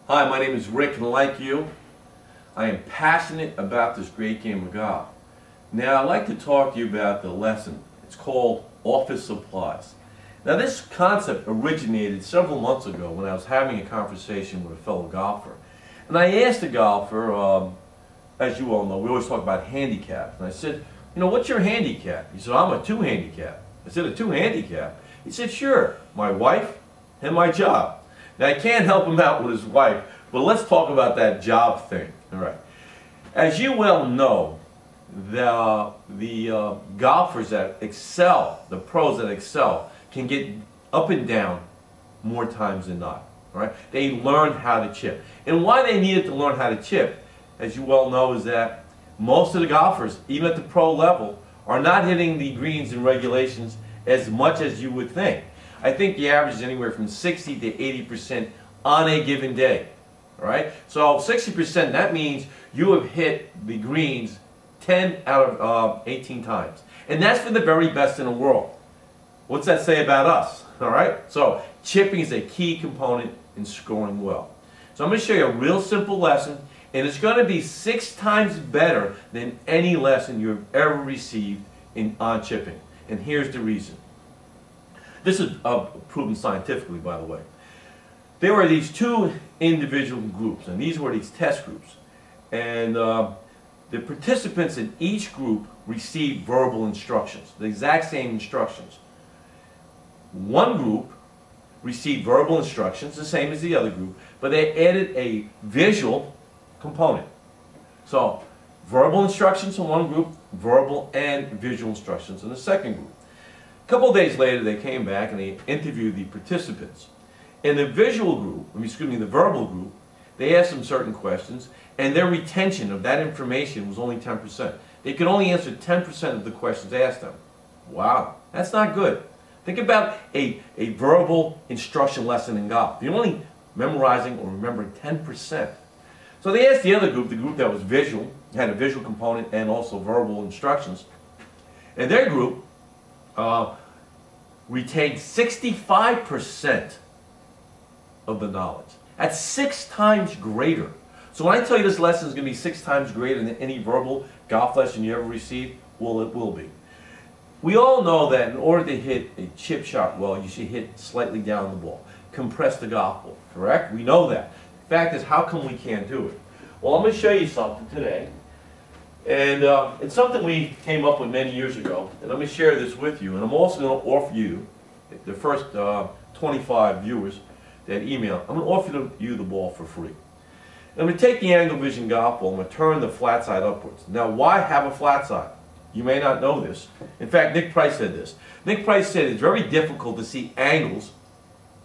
Hi, my name is Rick, and like you, I am passionate about this great game of golf. Now, I'd like to talk to you about the lesson. It's called office supplies. Now, this concept originated several months ago when I was having a conversation with a fellow golfer. And I asked the golfer, as you all know, we always talk about handicaps. And I said, you know, what's your handicap? He said, I'm a 2 handicap. I said, a 2 handicap? He said, sure, my wife and my job. Now, I can't help him out with his wife, but let's talk about that job thing. All right. As you well know, the golfers that excel, the pros that excel, can get up and down more times than not. All right. They learn how to chip. And why they needed to learn how to chip, as you well know, is that most of the golfers, even at the pro level, are not hitting the greens and regulations as much as you would think. I think the average is anywhere from 60 to 80% on a given day. All right? So 60%, that means you have hit the greens 10 out of 18 times. And that's for the very best in the world. What's that say about us? All right? So chipping is a key component in scoring well. So I'm going to show you a real simple lesson, and it's going to be 6 times better than any lesson you have ever received on chipping. And here's the reason. This is proven scientifically, by the way. There were these 2 individual groups, and these were these test groups. And the participants in each group received verbal instructions, the exact same instructions. One group received verbal instructions, the same as the other group, but they added a visual component. So, verbal instructions in one group, verbal and visual instructions in the second group. A couple of days later, they came back and they interviewed the participants. In the visual group, the verbal group, they asked them certain questions, and their retention of that information was only 10%. They could only answer 10% of the questions asked them. Wow, that's not good. Think about a verbal instruction lesson in golf. You're only memorizing or remembering 10%. So they asked the other group, the group that was visual, had a visual component and also verbal instructions, and their group retained 65% of the knowledge. That's 6 times greater. So when I tell you this lesson is going to be 6 times greater than any verbal golf lesson you ever received, well, it will be. We all know that in order to hit a chip shot well, you should hit slightly down the ball. Compress the golf ball, correct? We know that. The fact is, how come we can't do it? Well, I'm going to show you something today. And it's something we came up with many years ago. And I'm going to share this with you. And I'm also going to offer you, the first 25 viewers that email, I'm going to offer you the ball for free. And I'm going to take the AngleVision golf ball, I'm going to turn the flat side upwards. Now, why have a flat side? You may not know this. In fact, Nick Price said this. Nick Price said it's very difficult to see angles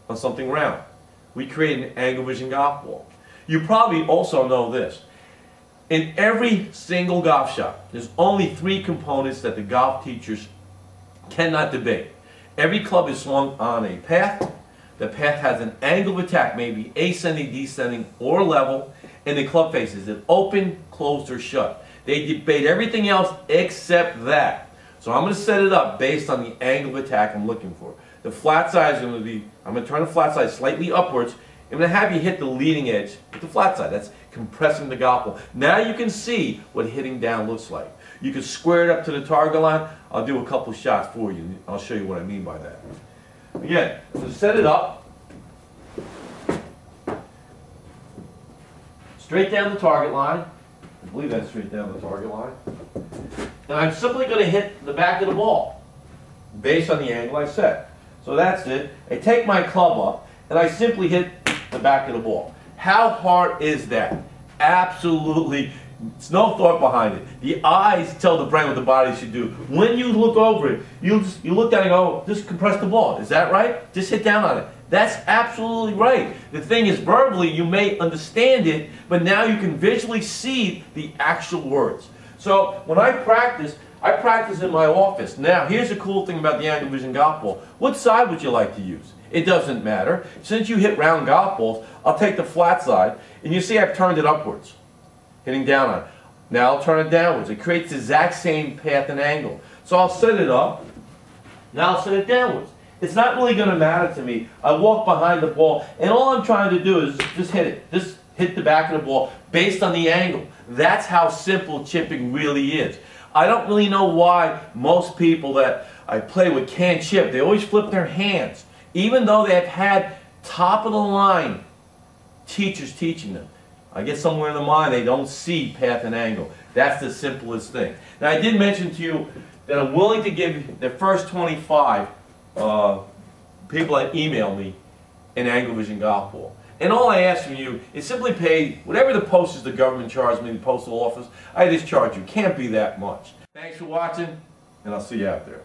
on something round. We created an AngleVision golf ball. You probably also know this. In every single golf shot, there's only 3 components that the golf teachers cannot debate. Every club is swung on a path. The path has an angle of attack, maybe ascending, descending, or level, and the club face is it open, closed, or shut. They debate everything else except that. So I'm going to set it up based on the angle of attack I'm looking for. The flat side is going to be, I'm going to turn the flat side slightly upwards. I'm going to have you hit the leading edge with the flat side. That's compressing the golf ball. Now you can see what hitting down looks like. You can square it up to the target line. I'll do a couple shots for you. I'll show you what I mean by that. Again, to set it up, straight down the target line. I believe that's straight down the target line. And I'm simply going to hit the back of the ball based on the angle I set. So that's it. I take my club up and I simply hit the back of the ball. How hard is that? Absolutely, it's no thought behind it. The eyes tell the brain what the body should do. When you look over it, you look down and go, just compress the ball. Is that right? Just hit down on it. That's absolutely right. The thing is, verbally, you may understand it, but now you can visually see the actual words. So when I practice in my office. Now, here's the cool thing about the AngleVision golf ball. What side would you like to use? It doesn't matter. Since you hit round golf balls, I'll take the flat side, and you see I've turned it upwards, hitting down on it. Now I'll turn it downwards. It creates the exact same path and angle. So I'll set it up. Now I'll set it downwards. It's not really going to matter to me. I walk behind the ball, and all I'm trying to do is just hit it. Just hit the back of the ball based on the angle. That's how simple chipping really is. I don't really know why most people that I play with can't chip. They always flip their hands, even though they've had top of the line teachers teaching them. I get somewhere in the mind they don't see path and angle. That's the simplest thing. Now, I did mention to you that I'm willing to give the first 25 people that email me an AngleVision golf ball. And all I ask from you is simply pay whatever the postage the government charges me, the postal office. I just charge you. Can't be that much. Thanks for watching, and I'll see you out there.